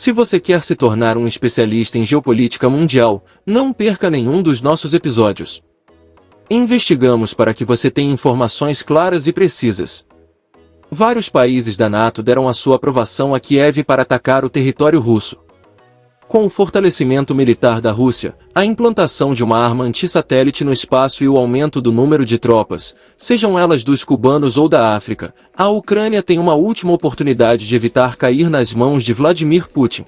Se você quer se tornar um especialista em geopolítica mundial, não perca nenhum dos nossos episódios. Investigamos para que você tenha informações claras e precisas. Vários países da NATO deram a sua aprovação a Kiev para atacar o território russo. Com o fortalecimento militar da Rússia, a implantação de uma arma antissatélite no espaço e o aumento do número de tropas, sejam elas dos cubanos ou da África, a Ucrânia tem uma última oportunidade de evitar cair nas mãos de Vladimir Putin.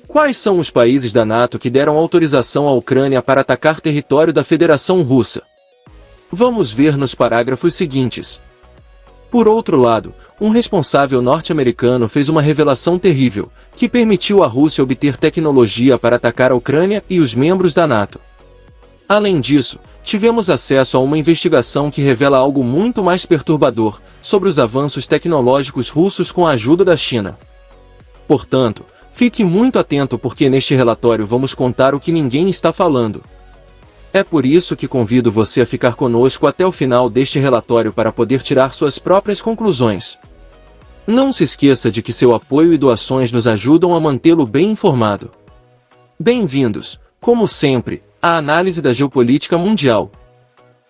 Quais são os países da NATO que deram autorização à Ucrânia para atacar território da Federação Russa? Vamos ver nos parágrafos seguintes. Por outro lado, um responsável norte-americano fez uma revelação terrível, que permitiu à Rússia obter tecnologia para atacar a Ucrânia e os membros da NATO. Além disso, tivemos acesso a uma investigação que revela algo muito mais perturbador, sobre os avanços tecnológicos russos com a ajuda da China. Portanto, fique muito atento porque neste relatório vamos contar o que ninguém está falando. É por isso que convido você a ficar conosco até o final deste relatório para poder tirar suas próprias conclusões. Não se esqueça de que seu apoio e doações nos ajudam a mantê-lo bem informado. Bem-vindos, como sempre, à análise da geopolítica mundial.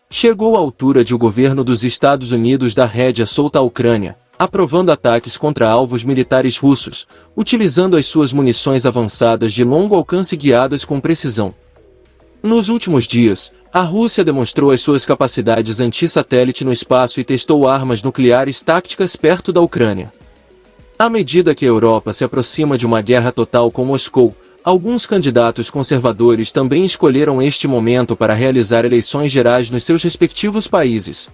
Chegou a altura de o governo dos Estados Unidos dar rédea solta à Ucrânia, aprovando ataques contra alvos militares russos, utilizando as suas munições avançadas de longo alcance guiadas com precisão. Nos últimos dias, a Rússia demonstrou as suas capacidades anti-satélite no espaço e testou armas nucleares táticas perto da Ucrânia. À medida que a Europa se aproxima de uma guerra total com Moscou, alguns candidatos conservadores também escolheram este momento para realizar eleições gerais nos seus respectivos países.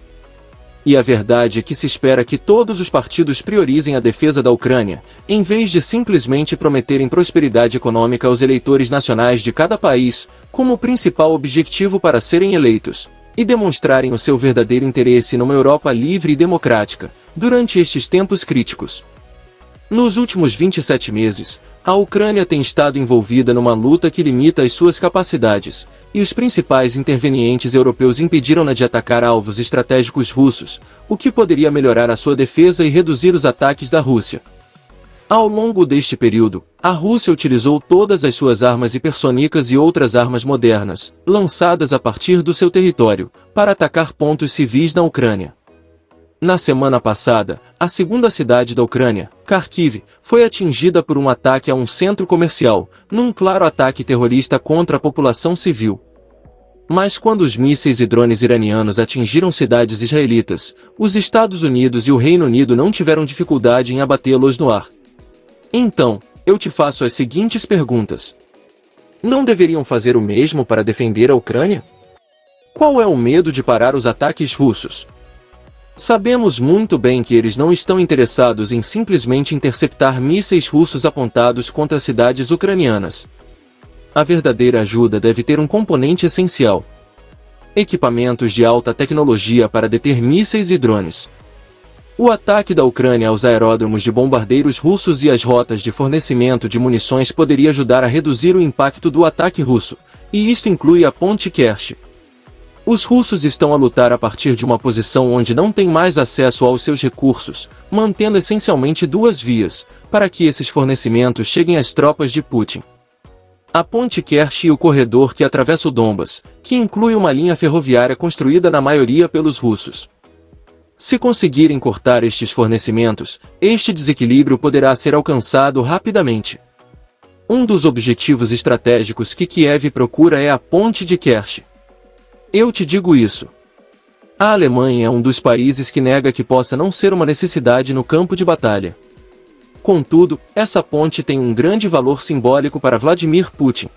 E a verdade é que se espera que todos os partidos priorizem a defesa da Ucrânia, em vez de simplesmente prometerem prosperidade econômica aos eleitores nacionais de cada país, como principal objetivo para serem eleitos, e demonstrarem o seu verdadeiro interesse numa Europa livre e democrática, durante estes tempos críticos. Nos últimos 27 meses, a Ucrânia tem estado envolvida numa luta que limita as suas capacidades, e os principais intervenientes europeus impediram-na de atacar alvos estratégicos russos, o que poderia melhorar a sua defesa e reduzir os ataques da Rússia. Ao longo deste período, a Rússia utilizou todas as suas armas hipersônicas e outras armas modernas, lançadas a partir do seu território, para atacar pontos civis na Ucrânia. Na semana passada, a segunda cidade da Ucrânia, Kharkiv, foi atingida por um ataque a um centro comercial, num claro ataque terrorista contra a população civil. Mas quando os mísseis e drones iranianos atingiram cidades israelitas, os Estados Unidos e o Reino Unido não tiveram dificuldade em abatê-los no ar. Então, eu te faço as seguintes perguntas. Não deveriam fazer o mesmo para defender a Ucrânia? Qual é o medo de parar os ataques russos? Sabemos muito bem que eles não estão interessados em simplesmente interceptar mísseis russos apontados contra cidades ucranianas. A verdadeira ajuda deve ter um componente essencial: equipamentos de alta tecnologia para deter mísseis e drones. O ataque da Ucrânia aos aeródromos de bombardeiros russos e às rotas de fornecimento de munições poderia ajudar a reduzir o impacto do ataque russo, e isto inclui a ponte Kerch. Os russos estão a lutar a partir de uma posição onde não têm mais acesso aos seus recursos, mantendo essencialmente duas vias, para que esses fornecimentos cheguem às tropas de Putin. A ponte Kerch e o corredor que atravessa o Donbas, que inclui uma linha ferroviária construída na maioria pelos russos. Se conseguirem cortar estes fornecimentos, este desequilíbrio poderá ser alcançado rapidamente. Um dos objetivos estratégicos que Kiev procura é a ponte de Kerch. Eu te digo isso. A Alemanha é um dos países que nega que possa não ser uma necessidade no campo de batalha. Contudo, essa ponte tem um grande valor simbólico para Vladimir Putin.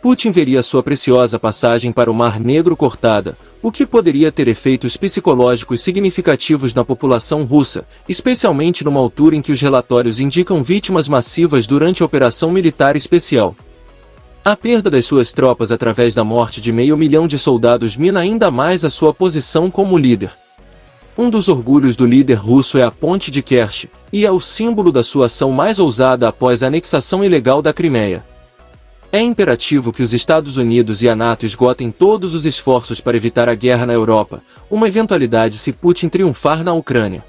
Putin veria sua preciosa passagem para o Mar Negro cortada, o que poderia ter efeitos psicológicos significativos na população russa, especialmente numa altura em que os relatórios indicam vítimas massivas durante a operação militar especial. A perda das suas tropas através da morte de 500 mil de soldados mina ainda mais a sua posição como líder. Um dos orgulhos do líder russo é a ponte de Kerch, e é o símbolo da sua ação mais ousada após a anexação ilegal da Crimeia. É imperativo que os Estados Unidos e a NATO esgotem todos os esforços para evitar a guerra na Europa, uma eventualidade se Putin triunfar na Ucrânia.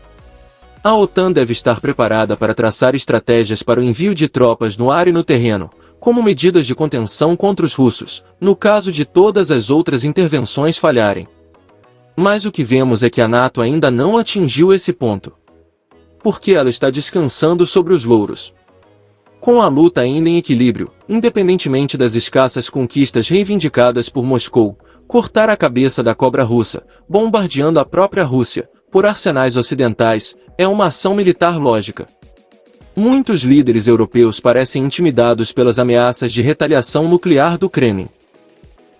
A OTAN deve estar preparada para traçar estratégias para o envio de tropas no ar e no terreno, como medidas de contenção contra os russos, no caso de todas as outras intervenções falharem. Mas o que vemos é que a NATO ainda não atingiu esse ponto. Porque ela está descansando sobre os louros. Com a luta ainda em equilíbrio, independentemente das escassas conquistas reivindicadas por Moscou, cortar a cabeça da cobra russa, bombardeando a própria Rússia, por arsenais ocidentais, é uma ação militar lógica. Muitos líderes europeus parecem intimidados pelas ameaças de retaliação nuclear do Kremlin.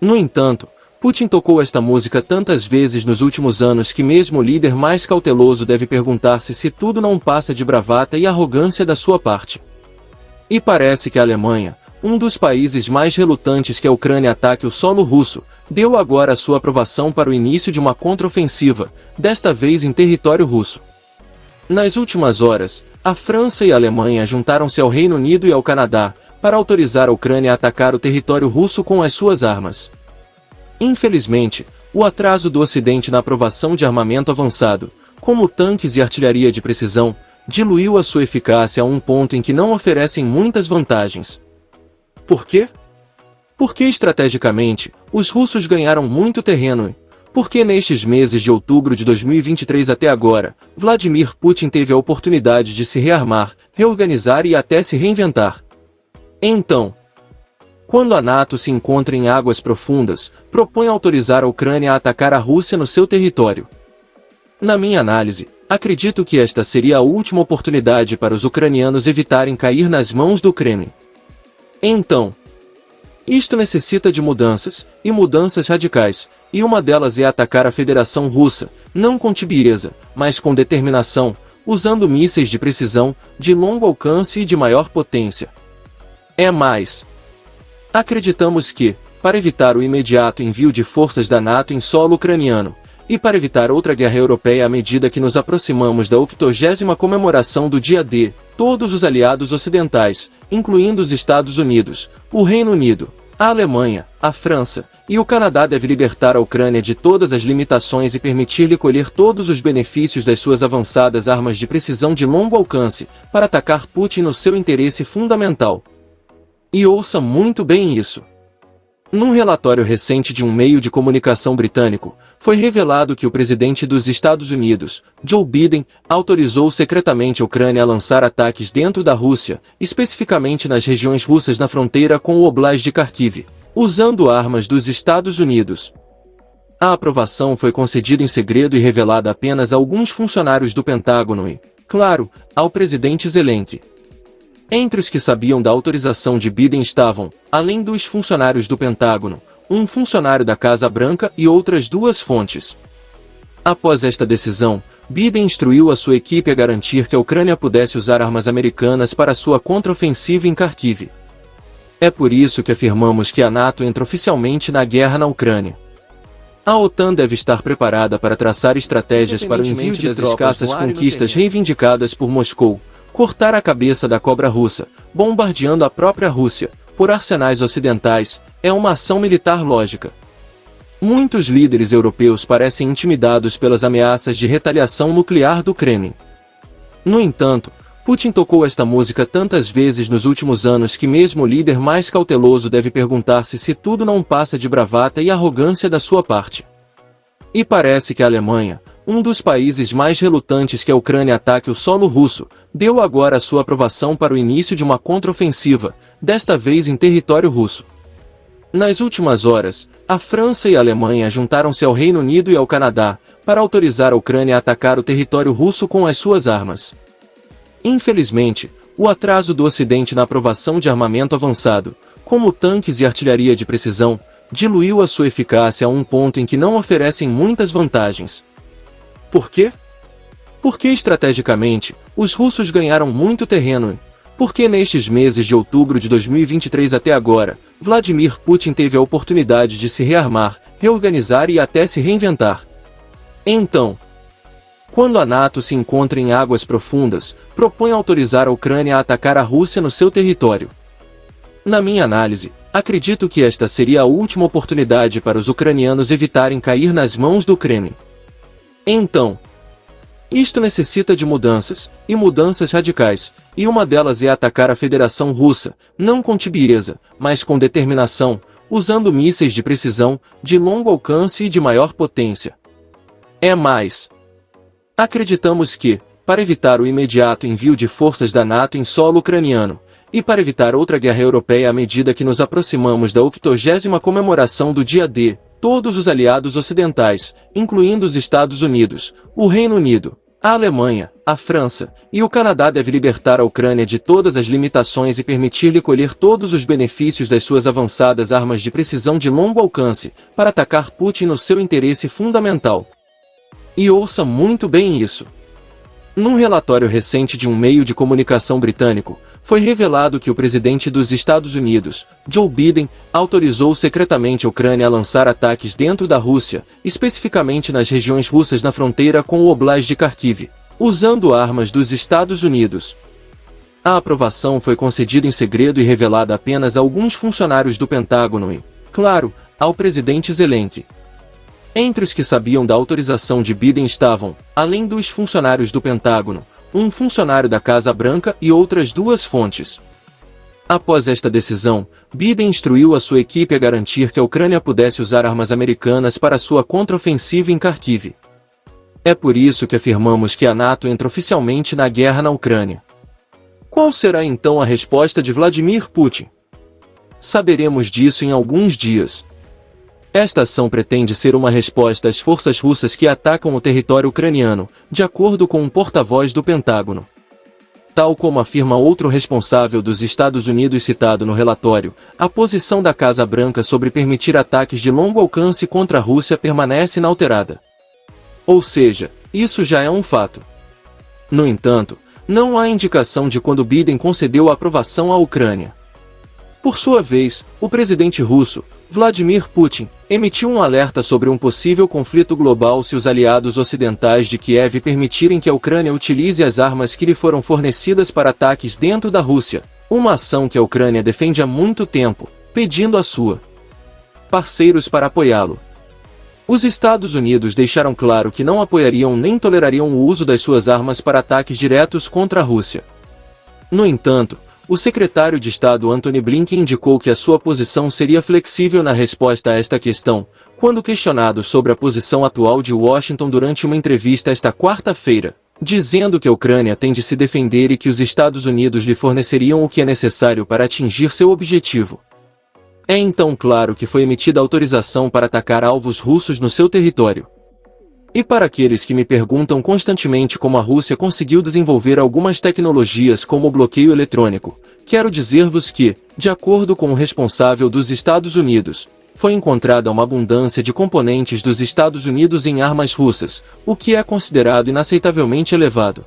No entanto, Putin tocou esta música tantas vezes nos últimos anos que mesmo o líder mais cauteloso deve perguntar-se se tudo não passa de bravata e arrogância da sua parte. E parece que a Alemanha, um dos países mais relutantes que a Ucrânia ataque o solo russo, deu agora a sua aprovação para o início de uma contraofensiva, desta vez em território russo. Nas últimas horas, a França e a Alemanha juntaram-se ao Reino Unido e ao Canadá, para autorizar a Ucrânia a atacar o território russo com as suas armas. Infelizmente, o atraso do Ocidente na aprovação de armamento avançado, como tanques e artilharia de precisão, diluiu a sua eficácia a um ponto em que não oferecem muitas vantagens. Por quê? Porque estrategicamente, os russos ganharam muito terreno e, porque nestes meses de outubro de 2023 até agora, Vladimir Putin teve a oportunidade de se rearmar, reorganizar e até se reinventar. Então, quando a NATO se encontra em águas profundas, propõe autorizar a Ucrânia a atacar a Rússia no seu território. Na minha análise, acredito que esta seria a última oportunidade para os ucranianos evitarem cair nas mãos do Kremlin. Então, isto necessita de mudanças, e mudanças radicais, e uma delas é atacar a Federação Russa, não com tibieza, mas com determinação, usando mísseis de precisão, de longo alcance e de maior potência. É mais. Acreditamos que, para evitar o imediato envio de forças da NATO em solo ucraniano, e para evitar outra guerra europeia à medida que nos aproximamos da 80ª comemoração do dia D, todos os aliados ocidentais, incluindo os Estados Unidos, o Reino Unido, a Alemanha, a França e o Canadá devem libertar a Ucrânia de todas as limitações e permitir-lhe colher todos os benefícios das suas avançadas armas de precisão de longo alcance, para atacar Putin no seu interesse fundamental. E ouça muito bem isso. Num relatório recente de um meio de comunicação britânico, foi revelado que o presidente dos Estados Unidos, Joe Biden, autorizou secretamente a Ucrânia a lançar ataques dentro da Rússia, especificamente nas regiões russas na fronteira com o Oblast de Kharkiv, usando armas dos Estados Unidos. A aprovação foi concedida em segredo e revelada apenas a alguns funcionários do Pentágono e, claro, ao presidente Zelensky. Entre os que sabiam da autorização de Biden estavam, além dos funcionários do Pentágono, um funcionário da Casa Branca e outras duas fontes. Após esta decisão, Biden instruiu a sua equipe a garantir que a Ucrânia pudesse usar armas americanas para sua contraofensiva em Kharkiv. É por isso que afirmamos que a NATO entra oficialmente na guerra na Ucrânia. A OTAN deve estar preparada para traçar estratégias para o envio das escassas conquistas reivindicadas por Moscou, cortar a cabeça da cobra russa, bombardeando a própria Rússia, por arsenais ocidentais, é uma ação militar lógica. Muitos líderes europeus parecem intimidados pelas ameaças de retaliação nuclear do Kremlin. No entanto, Putin tocou esta música tantas vezes nos últimos anos que mesmo o líder mais cauteloso deve perguntar-se se tudo não passa de bravata e arrogância da sua parte. E parece que a Alemanha, um dos países mais relutantes que a Ucrânia ataque o solo russo, deu agora a sua aprovação para o início de uma contraofensiva, desta vez em território russo. Nas últimas horas, a França e a Alemanha juntaram-se ao Reino Unido e ao Canadá, para autorizar a Ucrânia a atacar o território russo com as suas armas. Infelizmente, o atraso do Ocidente na aprovação de armamento avançado, como tanques e artilharia de precisão, diluiu a sua eficácia a um ponto em que não oferecem muitas vantagens. Por quê? Porque estrategicamente, os russos ganharam muito terreno e, porque nestes meses de outubro de 2023 até agora, Vladimir Putin teve a oportunidade de se rearmar, reorganizar e até se reinventar. Então, quando a NATO se encontra em águas profundas, propõe autorizar a Ucrânia a atacar a Rússia no seu território. Na minha análise, acredito que esta seria a última oportunidade para os ucranianos evitarem cair nas mãos do Kremlin. Então, Isto necessita de mudanças, e mudanças radicais, e uma delas é atacar a Federação Russa, não com tibieza, mas com determinação, usando mísseis de precisão, de longo alcance e de maior potência. Acreditamos que, para evitar o imediato envio de forças da NATO em solo ucraniano, e para evitar outra guerra europeia à medida que nos aproximamos da 80ª comemoração do dia D, todos os aliados ocidentais, incluindo os Estados Unidos, o Reino Unido, a Alemanha, a França e o Canadá devem libertar a Ucrânia de todas as limitações e permitir-lhe colher todos os benefícios das suas avançadas armas de precisão de longo alcance, para atacar Putin no seu interesse fundamental. E ouça muito bem isso. Num relatório recente de um meio de comunicação britânico, foi revelado que o presidente dos Estados Unidos, Joe Biden, autorizou secretamente a Ucrânia a lançar ataques dentro da Rússia, especificamente nas regiões russas na fronteira com o Oblast de Kharkiv, usando armas dos Estados Unidos. A aprovação foi concedida em segredo e revelada apenas a alguns funcionários do Pentágono e, claro, ao presidente Zelensky. Entre os que sabiam da autorização de Biden estavam, além dos funcionários do Pentágono, um funcionário da Casa Branca e outras 2 fontes. Após esta decisão, Biden instruiu a sua equipe a garantir que a Ucrânia pudesse usar armas americanas para sua contraofensiva em Kharkiv. É por isso que afirmamos que a NATO entra oficialmente na guerra na Ucrânia. Qual será então a resposta de Vladimir Putin? Saberemos disso em alguns dias. Esta ação pretende ser uma resposta às forças russas que atacam o território ucraniano, de acordo com um porta-voz do Pentágono. Tal como afirma outro responsável dos Estados Unidos citado no relatório, a posição da Casa Branca sobre permitir ataques de longo alcance contra a Rússia permanece inalterada. Ou seja, isso já é um fato. No entanto, não há indicação de quando Biden concedeu a aprovação à Ucrânia. Por sua vez, o presidente russo, Vladimir Putin, emitiu um alerta sobre um possível conflito global se os aliados ocidentais de Kiev permitirem que a Ucrânia utilize as armas que lhe foram fornecidas para ataques dentro da Rússia, uma ação que a Ucrânia defende há muito tempo, pedindo a sua parceiros para apoiá-lo. Os Estados Unidos deixaram claro que não apoiariam nem tolerariam o uso das suas armas para ataques diretos contra a Rússia. No entanto, o secretário de Estado Antony Blinken indicou que a sua posição seria flexível na resposta a esta questão, quando questionado sobre a posição atual de Washington durante uma entrevista esta quarta-feira, dizendo que a Ucrânia tem de se defender e que os Estados Unidos lhe forneceriam o que é necessário para atingir seu objetivo. É então claro que foi emitida autorização para atacar alvos russos no seu território. E para aqueles que me perguntam constantemente como a Rússia conseguiu desenvolver algumas tecnologias como o bloqueio eletrônico, quero dizer-vos que, de acordo com o responsável dos Estados Unidos, foi encontrada uma abundância de componentes dos Estados Unidos em armas russas, o que é considerado inaceitavelmente elevado.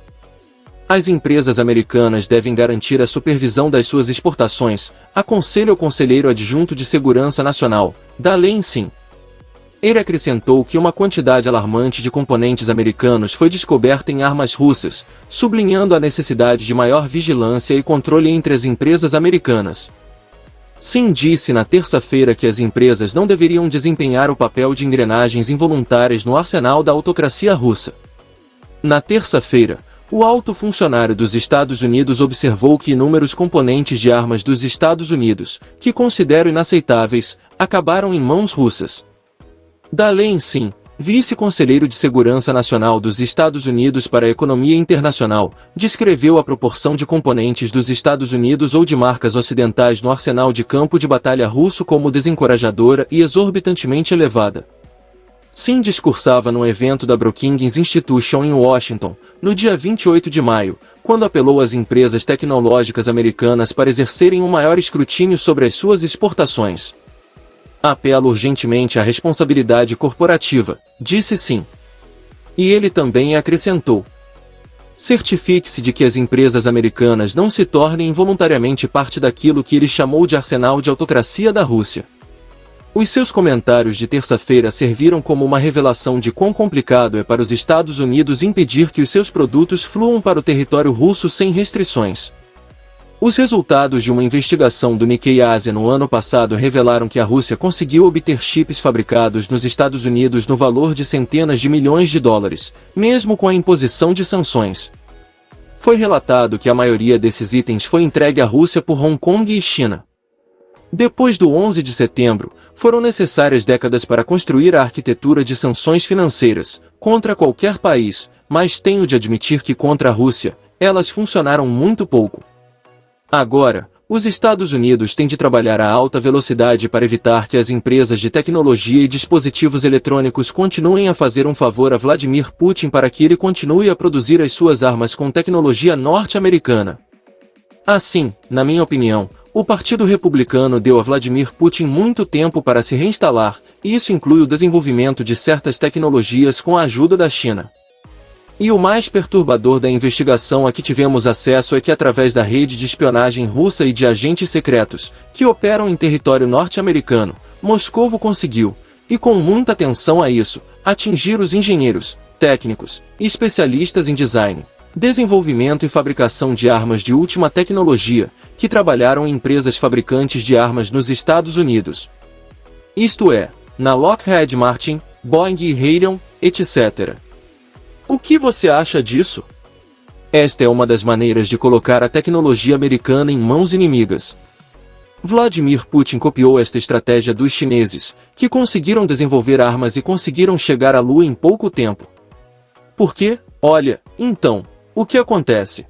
As empresas americanas devem garantir a supervisão das suas exportações, aconselha o conselheiro adjunto de Segurança Nacional, Dalein-Sim. Ele acrescentou que uma quantidade alarmante de componentes americanos foi descoberta em armas russas, sublinhando a necessidade de maior vigilância e controle entre as empresas americanas. Sim disse na terça-feira que as empresas não deveriam desempenhar o papel de engrenagens involuntárias no arsenal da autocracia russa. Na terça-feira, o alto funcionário dos Estados Unidos observou que inúmeros componentes de armas dos Estados Unidos, que considero inaceitáveis, acabaram em mãos russas. Dalein-Sim, vice-conselheiro de Segurança Nacional dos Estados Unidos para a Economia Internacional, descreveu a proporção de componentes dos Estados Unidos ou de marcas ocidentais no arsenal de campo de batalha russo como desencorajadora e exorbitantemente elevada. Sim discursava num evento da Brookings Institution em Washington, no dia 28 de maio, quando apelou às empresas tecnológicas americanas para exercerem um maior escrutínio sobre as suas exportações. Apelo urgentemente à responsabilidade corporativa, disse Sim. E ele também acrescentou: certifique-se de que as empresas americanas não se tornem involuntariamente parte daquilo que ele chamou de arsenal de autocracia da Rússia. Os seus comentários de terça-feira serviram como uma revelação de quão complicado é para os Estados Unidos impedir que os seus produtos fluam para o território russo sem restrições. Os resultados de uma investigação do Nikkei Ásia no ano passado revelaram que a Rússia conseguiu obter chips fabricados nos Estados Unidos no valor de centenas de milhões de dólares, mesmo com a imposição de sanções. Foi relatado que a maioria desses itens foi entregue à Rússia por Hong Kong e China. Depois do 11 de setembro, foram necessárias décadas para construir a arquitetura de sanções financeiras contra qualquer país, mas tenho de admitir que contra a Rússia, elas funcionaram muito pouco. Agora, os Estados Unidos têm de trabalhar a alta velocidade para evitar que as empresas de tecnologia e dispositivos eletrônicos continuem a fazer um favor a Vladimir Putin para que ele continue a produzir as suas armas com tecnologia norte-americana. Assim, na minha opinião, o Partido Republicano deu a Vladimir Putin muito tempo para se reinstalar, e isso inclui o desenvolvimento de certas tecnologias com a ajuda da China. E o mais perturbador da investigação a que tivemos acesso é que através da rede de espionagem russa e de agentes secretos, que operam em território norte-americano, Moscovo conseguiu, e com muita atenção a isso, atingir os engenheiros, técnicos e especialistas em design, desenvolvimento e fabricação de armas de última tecnologia, que trabalharam em empresas fabricantes de armas nos Estados Unidos. Isto é, na Lockheed Martin, Boeing e Raytheon, etc. O que você acha disso? Esta é uma das maneiras de colocar a tecnologia americana em mãos inimigas. Vladimir Putin copiou esta estratégia dos chineses, que conseguiram desenvolver armas e conseguiram chegar à Lua em pouco tempo. Por quê? Olha, então, o que acontece?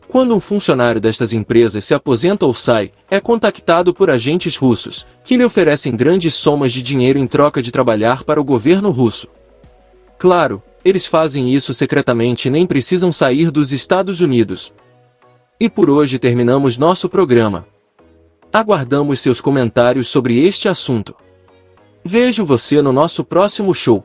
Quando um funcionário destas empresas se aposenta ou sai, é contactado por agentes russos, que lhe oferecem grandes somas de dinheiro em troca de trabalhar para o governo russo. Claro, eles fazem isso secretamente e nem precisam sair dos Estados Unidos. E por hoje terminamos nosso programa. Aguardamos seus comentários sobre este assunto. Vejo você no nosso próximo show.